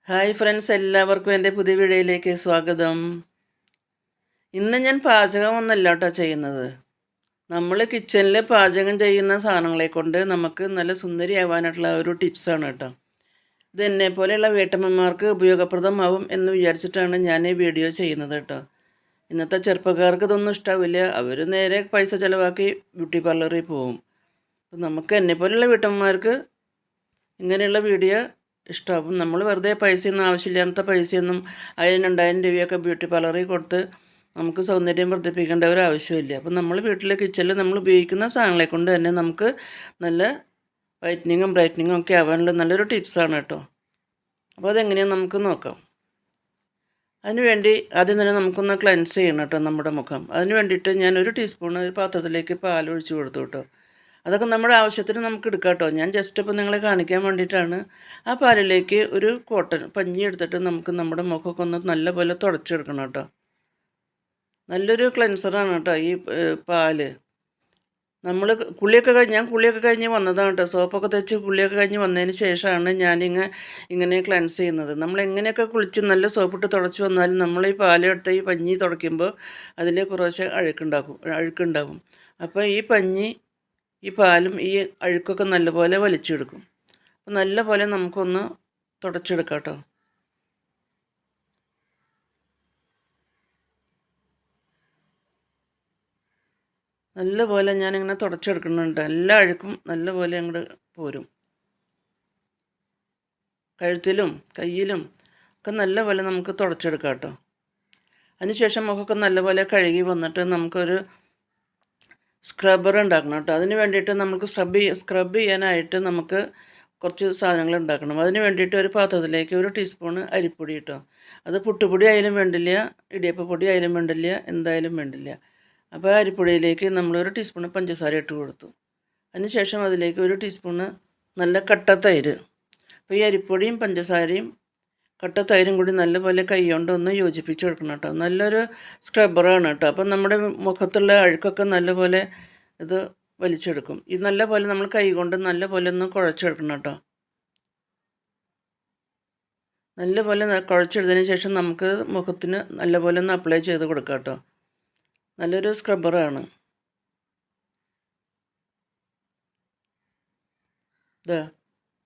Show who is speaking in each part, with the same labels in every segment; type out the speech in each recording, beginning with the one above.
Speaker 1: Hi friends, എല്ലാവർക്കും എൻ്റെ പുതിയ വീഡിയോയിലേക്ക് സ്വാഗതം. ഇന്ന് ഞാൻ പാചകമൊന്നുമല്ല കേട്ടോ ചെയ്യുന്നത്. നമ്മൾ കിച്ചണിൽ പാചകം ചെയ്യുന്ന സാധനങ്ങളെ കൊണ്ട് നമുക്ക് നല്ല സുന്ദരിയാവാനായിട്ടുള്ള ഒരു ടിപ്സാണ് കേട്ടോ. ഇത് എന്നെപ്പോലെയുള്ള വീട്ടമ്മമാർക്ക് ഉപയോഗപ്രദമാവും എന്ന് വിചാരിച്ചിട്ടാണ് ഞാൻ ഈ വീഡിയോ ചെയ്യുന്നത് കേട്ടോ. ഇന്നത്തെ ചെറുപ്പക്കാർക്ക് ഇതൊന്നും ഇഷ്ടാവില്ല. അവർ നേരെ പൈസ ചിലവാക്കി ബ്യൂട്ടി പാർലറിൽ പോവും. അപ്പം നമുക്ക് എന്നെപ്പോലെയുള്ള വീട്ടമ്മമാർക്ക് ഇങ്ങനെയുള്ള വീഡിയോ ഇഷ്ടമാകും. നമ്മൾ വെറുതെ പൈസയൊന്നും ആവശ്യമില്ലാത്ത പൈസയൊന്നും 1000-2000 രൂപയൊക്കെ ബ്യൂട്ടി പാർലറിൽ കൊടുത്ത് നമുക്ക് സൗന്ദര്യം വർദ്ധിപ്പിക്കേണ്ട ഒരു ആവശ്യമില്ല. അപ്പം നമ്മൾ വീട്ടിലെ കിച്ചണിൽ നമ്മൾ ഉപയോഗിക്കുന്ന സാധനങ്ങളെ കൊണ്ട് തന്നെ നമുക്ക് നല്ല വൈറ്റനിങ്ങും ബ്രൈറ്റനിങ്ങും ഒക്കെ ആവാനുള്ള നല്ലൊരു ടിപ്സാണ് കേട്ടോ. അപ്പോൾ അതെങ്ങനെയാണെന്ന് നമുക്ക് നോക്കാം. അതിനുവേണ്ടി ആദ്യം തന്നെ നമുക്കൊന്ന് ക്ലെൻസ് ചെയ്യണം കേട്ടോ നമ്മുടെ മുഖം. അതിന് വേണ്ടിയിട്ട് ഞാൻ ഒരു ടീസ്പൂൺ ഒരു പാത്രത്തിലേക്ക് പാൽ ഒഴിച്ച് കൊടുത്തു കേട്ടോ. അതൊക്കെ നമ്മുടെ ആവശ്യത്തിന് നമുക്ക് എടുക്കാം കേട്ടോ. ഞാൻ ജസ്റ്റ് ഇപ്പോൾ നിങ്ങളെ കാണിക്കാൻ വേണ്ടിയിട്ടാണ്. ആ പാലിലേക്ക് ഒരു കോട്ടൺ പഞ്ഞി എടുത്തിട്ട് നമുക്ക് നമ്മുടെ മുഖമൊക്കെ ഒന്ന് നല്ലപോലെ തുടച്ചെടുക്കണം കേട്ടോ. നല്ലൊരു ക്ലെൻസറാണ് കേട്ടോ ഈ പാല്. നമ്മൾ ഞാൻ കുളിയൊക്കെ കഴിഞ്ഞ് വന്നതാണ് കേട്ടോ. സോപ്പൊക്കെ തേച്ച് കുളിയൊക്കെ കഴിഞ്ഞ് വന്നതിന് ശേഷമാണ് ഇങ്ങനെ ക്ലെൻസ് ചെയ്യുന്നത്. നമ്മൾ എങ്ങനെയൊക്കെ കുളിച്ച് നല്ല സോപ്പിട്ട് തുടച്ച് വന്നാലും നമ്മൾ ഈ പാലെടുത്ത് ഈ പഞ്ഞി തുടയ്ക്കുമ്പോൾ അതിൽ കുറേശ്ശെ അഴുക്കുണ്ടാകും. അപ്പോൾ ഈ പാലും ഈ അഴുക്കൊക്കെ നല്ലപോലെ വലിച്ചെടുക്കും. അപ്പോൾ നല്ലപോലെ നമുക്കൊന്ന് തുടച്ചെടുക്കാം കേട്ടോ. നല്ലപോലെ ഞാനിങ്ങനെ തുടച്ചെടുക്കുന്നുണ്ട്. എല്ലാ അഴുക്കും നല്ലപോലെ അങ്ങോട്ട് പോരും. കഴുത്തിലും കയ്യിലും ഒക്കെ നല്ലപോലെ നമുക്ക് തുടച്ചെടുക്കാം കേട്ടോ. അതിനുശേഷം മുഖമൊക്കെ നല്ലപോലെ കഴുകി വന്നിട്ട് നമുക്കൊരു സ്ക്രബ്ബർ ഉണ്ടാക്കണം കേട്ടോ. അതിന് വേണ്ടിയിട്ട് നമുക്ക് സ്ക്രബ് ചെയ്യാനായിട്ട് നമുക്ക് കുറച്ച് സാധനങ്ങൾ ഉണ്ടാക്കണം. അതിന് വേണ്ടിയിട്ട് ഒരു പാത്രത്തിലേക്ക് ഒരു ടീസ്പൂൺ അരിപ്പൊടി കേട്ടോ. അത് പുട്ടുപൊടി ആയാലും വേണ്ടില്ല, ഇടിയപ്പപ്പൊടി ആയാലും വേണ്ടില്ല, എന്തായാലും വേണ്ടില്ല. അപ്പോൾ ആ അരിപ്പൊടിയിലേക്ക് നമ്മളൊരു ടീസ്പൂൺ പഞ്ചസാര ഇട്ട് കൊടുത്തു. അതിനുശേഷം അതിലേക്ക് ഒരു ടീസ്പൂണ് നല്ല കട്ട തൈര്. അപ്പോൾ ഈ അരിപ്പൊടിയും പഞ്ചസാരയും കട്ട തൈരും കൂടി നല്ലപോലെ കൈ കൊണ്ട് ഒന്ന് യോജിപ്പിച്ച് കൊടുക്കണം കേട്ടോ. നല്ലൊരു സ്ക്രബ്ബറാണ് കേട്ടോ. അപ്പം നമ്മുടെ മുഖത്തുള്ള അഴുക്കൊക്കെ നല്ലപോലെ ഇത് വലിച്ചെടുക്കും. ഇത് നല്ലപോലെ നമ്മൾ കൈ കൊണ്ട് നല്ലപോലെ ഒന്ന് കുഴച്ചെടുക്കണം കേട്ടോ. നല്ലപോലെ കുഴച്ചെടുത്തതിന് ശേഷം നമുക്ക് മുഖത്തിന് നല്ലപോലെ ഒന്ന് അപ്ലൈ ചെയ്ത് കൊടുക്കാം കേട്ടോ. നല്ലൊരു സ്ക്രബ്ബറാണ് ഇത്.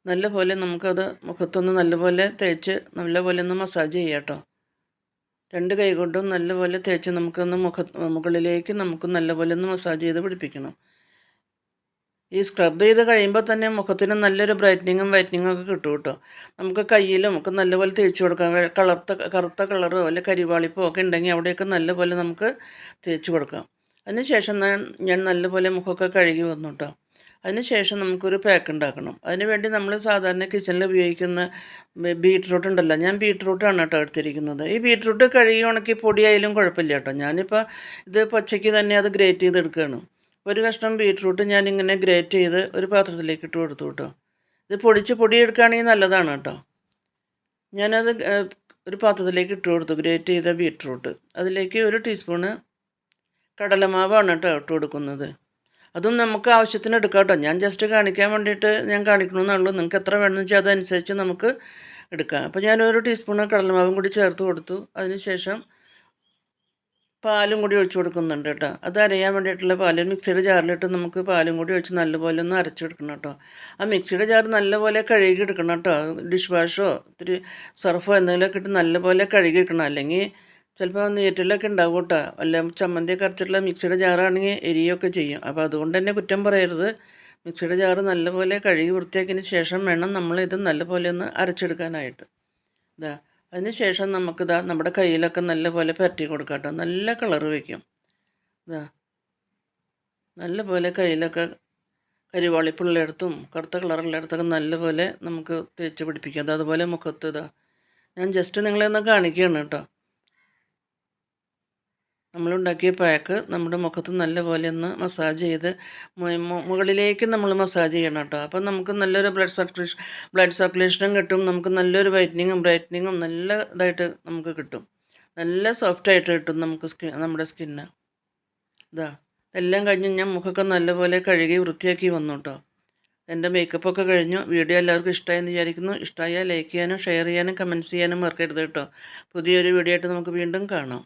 Speaker 1: നല്ലപോലെ നമുക്കത് മുഖത്തൊന്ന് നല്ലപോലെ തേച്ച് നല്ലപോലെ ഒന്ന് മസാജ് ചെയ്യാം കേട്ടോ. രണ്ട് കൈ കൊണ്ടും നല്ലപോലെ തേച്ച് നമുക്കൊന്ന് മുകളിലേക്ക് നമുക്ക് നല്ലപോലെ ഒന്ന് മസാജ് ചെയ്ത് പിടിപ്പിക്കണം. ഈ സ്ക്രബ് ചെയ്ത് കഴിയുമ്പോൾ തന്നെ മുഖത്തിന് നല്ലൊരു ബ്രൈറ്റനിങ്ങും വൈറ്റനിങ്ങും ഒക്കെ കിട്ടും കേട്ടോ. നമുക്ക് കയ്യിലും ഒക്കെ നല്ലപോലെ തേച്ച് കൊടുക്കാം. കറുത്ത കളറോ അല്ലെങ്കിൽ കരിവാളിപ്പോ ഒക്കെ ഉണ്ടെങ്കിൽ അവിടെയൊക്കെ നല്ലപോലെ നമുക്ക് തേച്ച് കൊടുക്കാം. അതിനുശേഷം ഞാൻ നല്ലപോലെ മുഖമൊക്കെ കഴുകി വന്നു കേട്ടോ. അതിനുശേഷം നമുക്കൊരു പാക്ക് ഉണ്ടാക്കണം. അതിനുവേണ്ടി നമ്മൾ സാധാരണ കിച്ചണിൽ ഉപയോഗിക്കുന്ന ബീട്രൂട്ട് ഉണ്ടല്ലോ, ഞാൻ ബീട്രൂട്ടാണ് കേട്ടോ എടുത്തിരിക്കുന്നത്. ഈ ബീട്രൂട്ട് കഴുകി ഉണക്കി പൊടിയായാലും കുഴപ്പമില്ല കേട്ടോ. ഞാനിപ്പോൾ ഇത് പച്ചയ്ക്ക് തന്നെ അത് ഗ്രേറ്റ് ചെയ്തെടുക്കുകയാണ്. ഒരു കഷ്ണം ബീട്രൂട്ട് ഞാനിങ്ങനെ ഗ്രേറ്റ് ചെയ്ത് ഒരു പാത്രത്തിലേക്ക് ഇട്ട് കൊടുത്തു കേട്ടോ. ഇത് പൊടിയെടുക്കുകയാണെങ്കിൽ നല്ലതാണ് കേട്ടോ. ഞാനത് ഒരു പാത്രത്തിലേക്ക് ഇട്ട് കൊടുത്തു ഗ്രേറ്റ് ചെയ്ത ബീട്രൂട്ട്. അതിലേക്ക് ഒരു ടീസ്പൂണ് കടലമാവാണ് കേട്ടോ ഇട്ട് കൊടുക്കുന്നത്. അതും നമുക്ക് ആവശ്യത്തിന് എടുക്കാം കേട്ടോ. ഞാൻ ജസ്റ്റ് കാണിക്കാൻ വേണ്ടിയിട്ട് ഞാൻ കാണിക്കണമെന്നുള്ളൂ. നിങ്ങൾക്ക് എത്ര വേണമെന്ന് വെച്ചാൽ അതനുസരിച്ച് നമുക്ക് എടുക്കാം. അപ്പോൾ ഞാനൊരു ടീസ്പൂണ് കടലമാവും കൂടി ചേർത്ത് കൊടുത്തു. അതിനുശേഷം പാലും കൂടി ഒഴിച്ച് കൊടുക്കുന്നുണ്ട് കേട്ടോ. അത് അരയാൻ വേണ്ടിയിട്ടുള്ള പാല് മിക്സിയുടെ ജാറിലിട്ട് നമുക്ക് പാലും കൂടി ഒഴിച്ച് നല്ലപോലെ ഒന്ന് അരച്ചെടുക്കണം കേട്ടോ. ആ മിക്സിയുടെ ജാർ നല്ലപോലെ കഴുകി എടുക്കണം കേട്ടോ. ഡിഷ് വാഷോ ഇത്തിരി സർഫോ എന്തെങ്കിലുമൊക്കെ ഇട്ട് നല്ലപോലെ കഴുകി എടുക്കണം. അല്ലെങ്കിൽ ചിലപ്പോൾ നീറ്റിലൊക്കെ ഉണ്ടാവും കേട്ടോ. വല്ല ചമ്മന്തിയൊക്കെ അരച്ചിട്ടുള്ള മിക്സിയുടെ ജാറാണെങ്കിൽ എരിയൊക്കെ ചെയ്യും. അപ്പോൾ അതുകൊണ്ട് തന്നെ കുറ്റം പറയരുത്. മിക്സിയുടെ ജാറ് നല്ലപോലെ കഴുകി വൃത്തിയാക്കിയതിന് ശേഷം വേണം നമ്മളിത് നല്ലപോലെ ഒന്ന് അരച്ചെടുക്കാനായിട്ട്. ഇതാ അതിന് ശേഷം നമുക്കിതാ നമ്മുടെ കയ്യിലൊക്കെ നല്ലപോലെ പുരട്ടി കൊടുക്കാം കേട്ടോ. നല്ല കളറ് വയ്ക്കും. ഇതാ നല്ലപോലെ കയ്യിലൊക്കെ കരിവാളിപ്പുള്ളിടത്തും കറുത്ത കളറുള്ളിടത്തൊക്കെ നല്ലപോലെ നമുക്ക് തേച്ച് പിടിപ്പിക്കാം. അതുപോലെ മുഖത്ത് ഇതാ ഞാൻ ജസ്റ്റ് നിങ്ങളെ ഒന്ന് കാണിക്കുകയാണ് കേട്ടോ. നമ്മളുണ്ടാക്കിയ പാക്ക് നമ്മുടെ മുഖത്ത് നല്ലപോലെ ഒന്ന് മസാജ് ചെയ്ത് മുകളിലേക്ക് നമ്മൾ മസാജ് ചെയ്യണം കേട്ടോ. അപ്പം നമുക്ക് നല്ലൊരു ബ്ലഡ് സർക്കുലേഷനും കിട്ടും. നമുക്ക് നല്ലൊരു വൈറ്റനിങ്ങും ബ്രൈറ്റനിങ്ങും നല്ല ഇതായിട്ട് നമുക്ക് കിട്ടും. നല്ല സോഫ്റ്റായിട്ട് കിട്ടും നമ്മുടെ സ്കിന്ന്. ഇതാ എല്ലാം കഴിഞ്ഞ് ഞാൻ മുഖമൊക്കെ നല്ലപോലെ കഴുകി വൃത്തിയാക്കി വന്നു കേട്ടോ. എൻ്റെ മേക്കപ്പൊക്കെ കഴിഞ്ഞു. വീഡിയോ എല്ലാവർക്കും ഇഷ്ടമായെന്ന് വിചാരിക്കുന്നു. ഇഷ്ടമായാൽ ലൈക്ക് ചെയ്യാനും ഷെയർ ചെയ്യാനും കമൻറ്റ്സ് ചെയ്യാനും മറക്കരുത് കേട്ടോ. പുതിയൊരു വീഡിയോ ആയിട്ട് നമുക്ക് വീണ്ടും കാണാം.